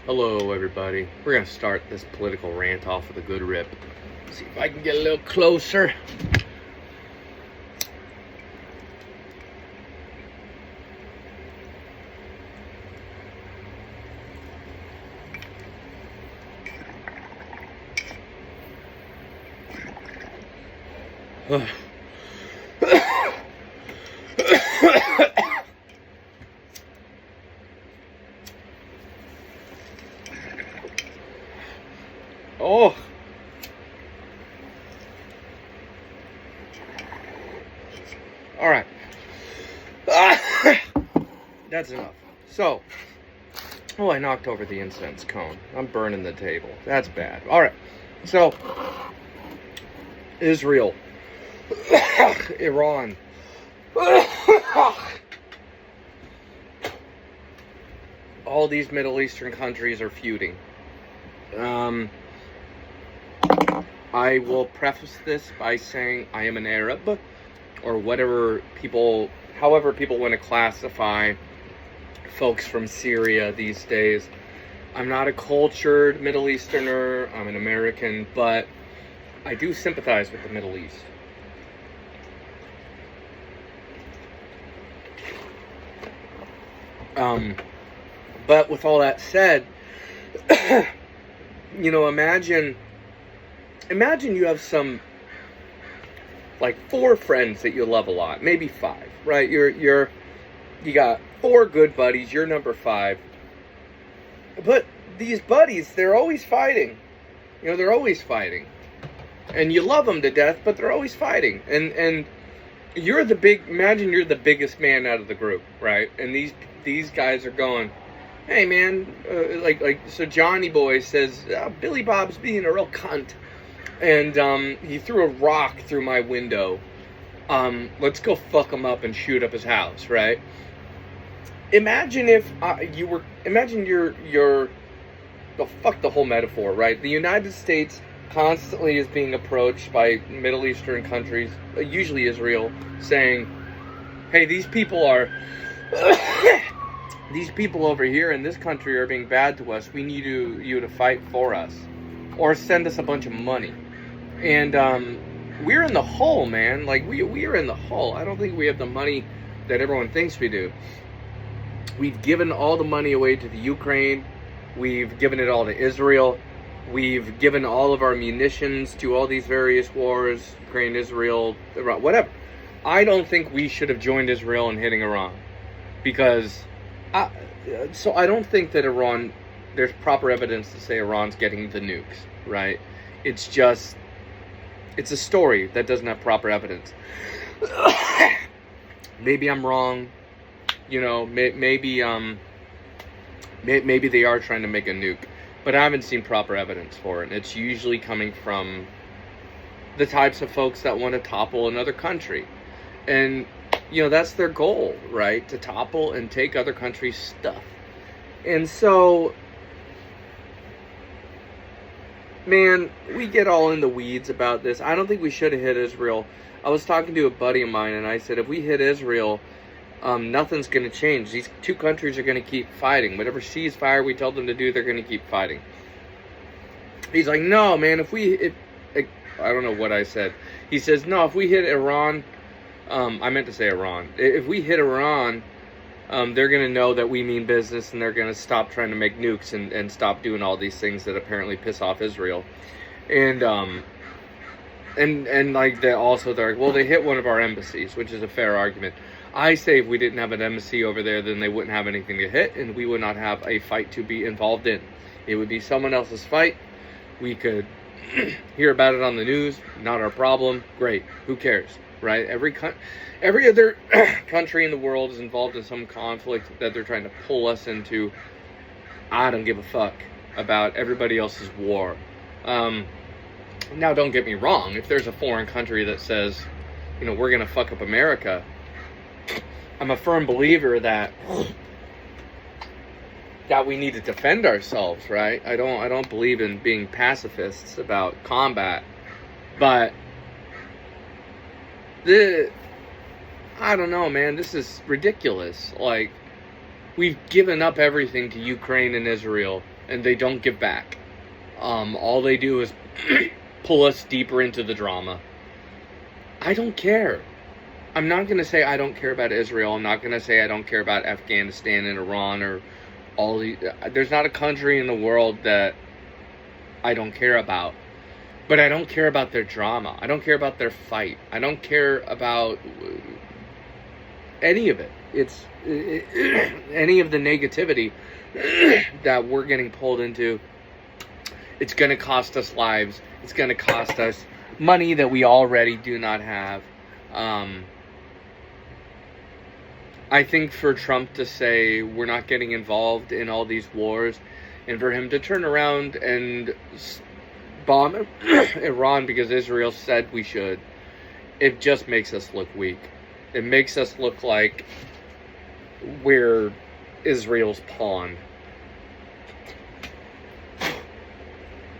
Hello, everybody. We're going to start this political rant off with a good rip. See if I can get a little closer. Oh. All right. That's enough. So, I knocked over the incense cone. I'm burning the table. That's bad. All right. So, Israel, Iran, all these Middle Eastern countries are feuding. I will preface this by saying I am an Arab, or however people want to classify folks from Syria these days. I'm not a cultured Middle Easterner, I'm an American, but I do sympathize with the Middle East. But with all that said, imagine you have some, like, 4 friends that you love a lot, maybe 5, right? You got 4 good buddies, you're number 5. But these buddies, they're always fighting. They're always fighting. And you love them to death, but they're always fighting. And imagine you're the biggest man out of the group, right? And these guys are going, hey man, so Johnny Boy says, Billy Bob's being a real cunt. And he threw a rock through my window. Let's go fuck him up and shoot up his house, right? Imagine if fuck the whole metaphor, right? The United States constantly is being approached by Middle Eastern countries, usually Israel, saying, hey, these people over here in this country are being bad to us. We need you to fight for us. Or send us a bunch of money. And we're in the hole, man. Like, we are in the hole. I don't think we have the money that everyone thinks we do. We've given all the money away to the Ukraine. We've given it all to Israel. We've given all of our munitions to all these various wars, Ukraine, Israel, Iran, whatever. I don't think we should have joined Israel in hitting Iran. Because, I don't think that Iran, there's proper evidence to say Iran's getting the nukes, right? It's a story that doesn't have proper evidence. Maybe I'm wrong. Maybe they are trying to make a nuke. But I haven't seen proper evidence for it. And it's usually coming from the types of folks that want to topple another country. And, that's their goal, right? To topple and take other countries' stuff. And so, man, we get all in the weeds about this. I don't think we should have hit Israel. I was talking to a buddy of mine, and I said, if we hit Israel, nothing's going to change. These 2 countries are going to keep fighting. Whatever ceasefire we tell them to do, they're going to keep fighting. He's like, no, man, I don't know what I said. He says, no, if we hit Iran, I meant to say Iran. If we hit Iran, they're going to know that we mean business, and they're going to stop trying to make nukes and stop doing all these things that apparently piss off Israel. And like, they're like, well, they hit one of our embassies, which is a fair argument. I say if we didn't have an embassy over there, then they wouldn't have anything to hit, and we would not have a fight to be involved in. It would be someone else's fight. We could hear about it on the news. Not our problem. Great. Who cares, right? Every other country in the world is involved in some conflict that they're trying to pull us into. I don't give a fuck about everybody else's war. Now, don't get me wrong. If there's a foreign country that says, we're going to fuck up America, I'm a firm believer that we need to defend ourselves, right? I don't believe in being pacifists about combat, but I don't know, man. This is ridiculous. Like, we've given up everything to Ukraine and Israel. and they don't give back. All they do is pull us deeper into the drama. I don't care. I'm not going to say I don't care about Israel. I'm not going to say I don't care about Afghanistan and Iran or all the... There's not a country in the world that I don't care about. But I don't care about their drama. I don't care about their fight. I don't care about any of it. It's any of the negativity that we're getting pulled into. It's going to cost us lives. It's going to cost us money that we already do not have. I think for Trump to say we're not getting involved in all these wars, and for him to turn around and bomb Iran because Israel said we should, it just makes us look weak. It makes us look like we're Israel's pawn.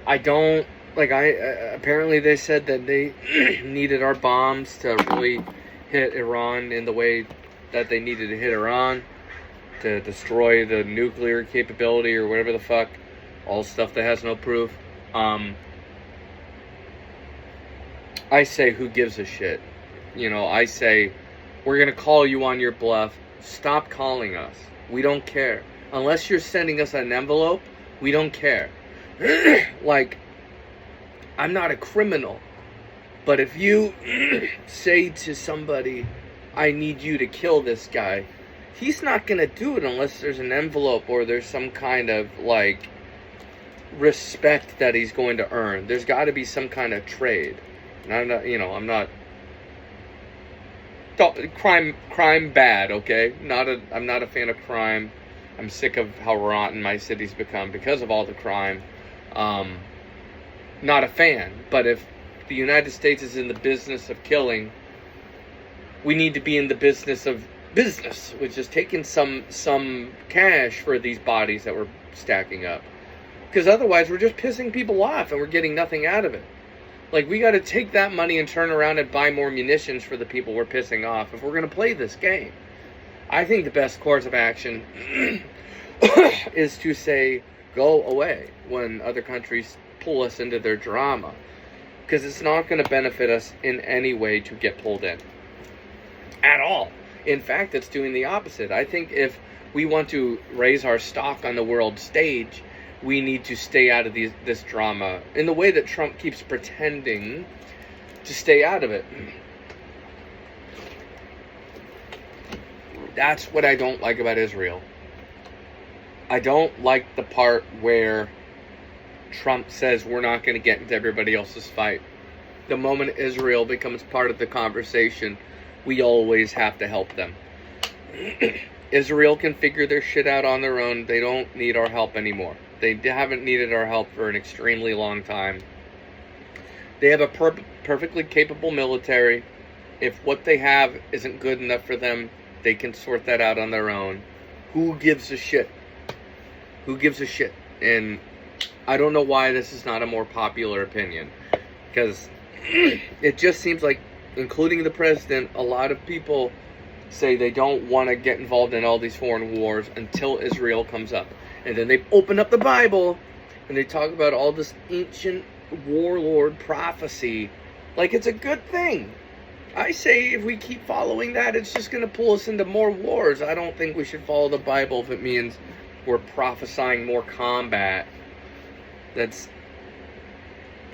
I don't, apparently they said that they needed our bombs to really hit Iran in the way that they needed to hit Iran, to destroy the nuclear capability or whatever the fuck, all stuff that has no proof. I say, who gives a shit? I say, we're going to call you on your bluff. Stop calling us. We don't care. Unless you're sending us an envelope, we don't care. I'm not a criminal. But if you say to somebody, I need you to kill this guy, he's not going to do it unless there's an envelope or there's some kind of, respect that he's going to earn. There's got to be some kind of trade. And I'm not crime bad, okay? I'm not a fan of crime. I'm sick of how rotten my city's become because of all the crime. Not a fan. But if the United States is in the business of killing, we need to be in the business of business, which is taking some cash for these bodies that we're stacking up. Because otherwise we're just pissing people off and we're getting nothing out of it. We got to take that money and turn around and buy more munitions for the people we're pissing off if we're going to play this game. I think the best course of action is to say, go away when other countries pull us into their drama. Because it's not going to benefit us in any way to get pulled in. At all. In fact, it's doing the opposite. I think if we want to raise our stock on the world stage, we need to stay out of this drama in the way that Trump keeps pretending to stay out of it. That's what I don't like about Israel. I don't like the part where Trump says we're not going to get into everybody else's fight. The moment Israel becomes part of the conversation, we always have to help them. Israel can figure their shit out on their own. They don't need our help anymore. They haven't needed our help for an extremely long time. They have a perfectly capable military. If what they have isn't good enough for them, they can sort that out on their own. Who gives a shit? Who gives a shit? And I don't know why this is not a more popular opinion. Because it just seems like, including the president, a lot of people say they don't want to get involved in all these foreign wars until Israel comes up. And then they open up the Bible and they talk about all this ancient warlord prophecy like it's a good thing. I say if we keep following that, it's just going to pull us into more wars. I don't think we should follow the Bible if it means we're prophesying more combat.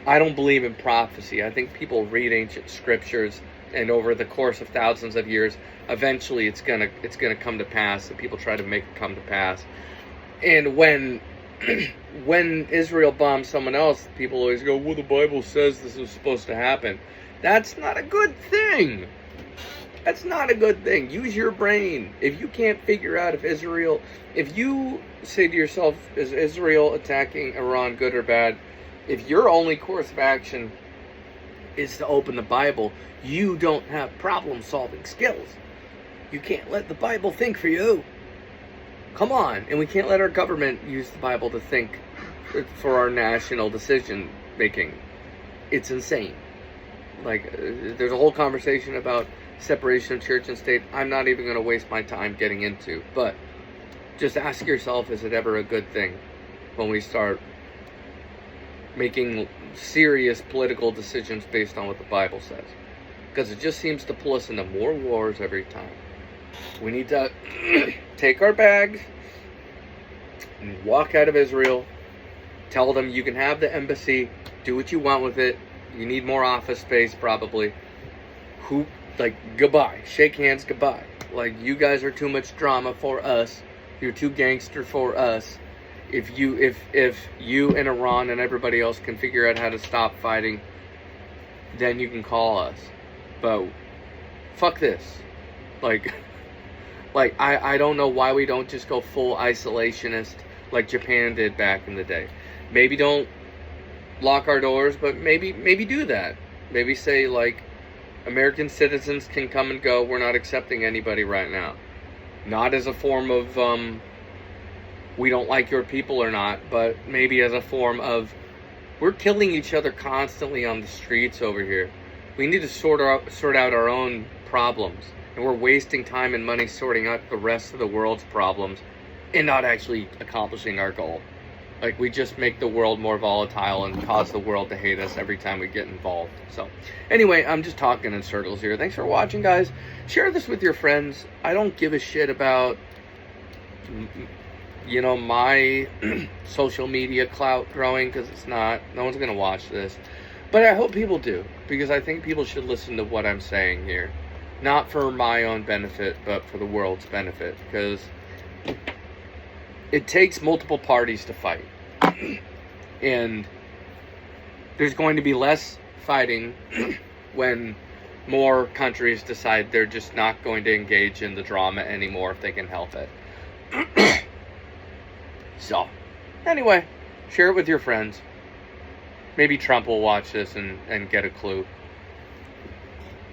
I don't believe in prophecy. I think people read ancient scriptures, and over the course of thousands of years, eventually it's gonna come to pass. And people try to make it come to pass. And when Israel bombs someone else, people always go, well, the Bible says this is supposed to happen. That's not a good thing. That's not a good thing. Use your brain. If you can't figure out if you say to yourself, is Israel attacking Iran good or bad? If your only course of action is to open the Bible, you don't have problem-solving skills. You can't let the Bible think for you. Come on. And we can't let our government use the Bible to think for our national decision making. It's insane. There's a whole conversation about separation of church and state I'm not even going to waste my time getting into. But just ask yourself, is it ever a good thing? when we start making serious political decisions based on what the Bible says. Because it just seems to pull us into more wars every time. We need to take our bags and walk out of Israel. Tell them you can have the embassy. Do what you want with it. You need more office space, probably. Goodbye. Shake hands, goodbye. Like, you guys are too much drama for us. You're too gangster for us. If you and Iran and everybody else can figure out how to stop fighting, then you can call us. But fuck this. I don't know why we don't just go full isolationist like Japan did back in the day. Maybe don't lock our doors, but maybe do that. Maybe say, like, American citizens can come and go. We're not accepting anybody right now. Not as a form of we don't like your people or not, but maybe as a form of we're killing each other constantly on the streets over here. We need to sort out our own problems, and we're wasting time and money sorting out the rest of the world's problems and not actually accomplishing our goal. Like, we just make the world more volatile and cause the world to hate us every time we get involved. So, anyway, I'm just talking in circles here. Thanks for watching, guys. Share this with your friends. I don't give a shit about, my social media clout growing, because it's not. No one's going to watch this. But I hope people do, because I think people should listen to what I'm saying here. Not for my own benefit, but for the world's benefit, because it takes multiple parties to fight. And there's going to be less fighting when more countries decide they're just not going to engage in the drama anymore if they can help it. So, anyway, share it with your friends. Maybe Trump will watch this and get a clue.